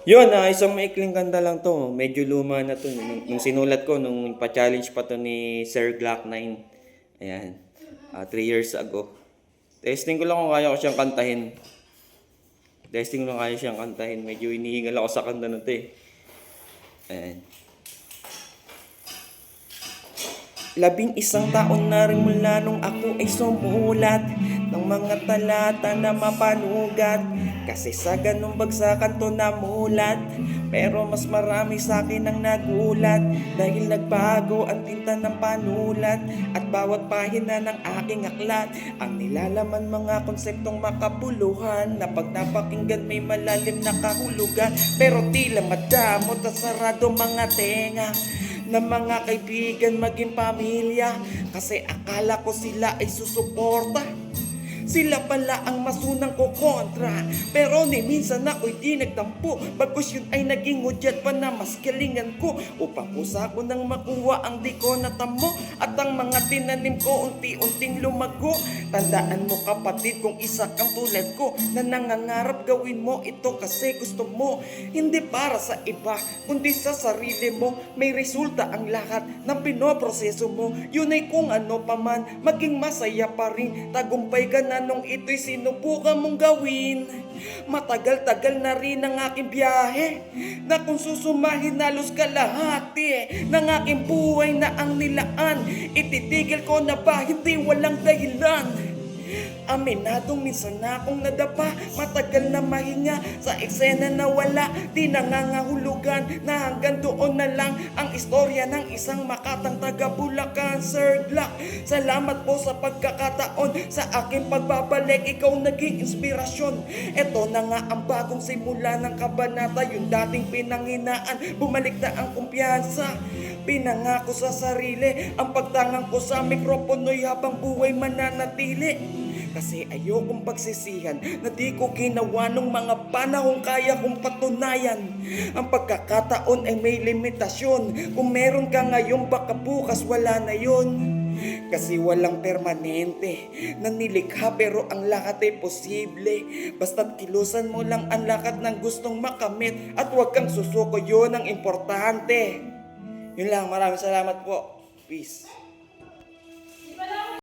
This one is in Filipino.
Yun, isang maikling kanta lang to. Medyo luma na to. Nung sinulat ko, nung pa-challenge pa to ni Sir Glock 9. Ayan. 3 years ago. Testing ko lang kung kaya ko siyang kantahin. Testing ko lang kaya siyang kantahin. Medyo inihingal ako sa kanta na to eh. Ayan. 11 taon na rin mula nung ako ay sumulat ng mga talata na mapanugat. Kasi sa ganung bagsakan to namulat, pero mas marami sa akin ang nagulat. Dahil nagbago ang tinta ng panulat at bawat pahina ng aking aklat. Ang nilalaman mga konseptong makabuluhan na pag napakinggan may malalim na kahulugan. Pero tila madamot at sarado mga tenga na mga kaibigan maging pamilya. Kasi akala ko sila ay susuporta, sila pala ang masunang ko kontra. Pero ni minsan ako'y di nagtampo, bagkus yun ay naging hudyat pa na mas galingan ko. Upang pusa ko nang makuha ang di ko natamo, at ang mga tinanim ko unti-unting lumago. Tandaan mo kapatid, kung isa kang tulad ko na nangangarap gawin mo ito kasi gusto mo. Hindi para sa iba, kundi sa sarili mo. May resulta ang lahat ng pinoproseso mo. Yun ay kung ano pa man, maging masaya pa rin. Tagumpay ka na nung ito'y sinubukan mong gawin. Matagal-tagal na rin ang aking biyahe, na kung susumahin halos kalahati ng aking buhay na ang nilaan. Ititigil ko na ba? Hindi, walang dahilan. Aminadong minsan na akong nadapa, matagal na mahinga sa eksena na wala. Di nangangahulugan na hanggang doon na lang ang istorya ng isang Makatang taga Bulacan. Sir Glock, salamat po sa pagkakataon. Sa aking pagbabalik, ikaw naging inspirasyon. Ito na nga ang bagong simula ng kabanata. Yung dating pinanghinaan, bumalik na ang kumpiyansa. Pinangako sa sarili ang pagtangang ko sa mikropono'y habang buhay mananatili. Kasi ayokong pagsisihan na di ko ginawa nung mga panahong kaya kong patunayan. Ang pagkakataon ay may limitasyon. Kung meron ka ngayon, baka bukas wala na yun. Kasi walang permanente na nilikha, pero ang lahat ay posible. Basta't kilusan mo lang ang lakat ng gustong makamit, at huwag kang susuko, yun ang importante. Yun lang, maraming salamat po. Peace.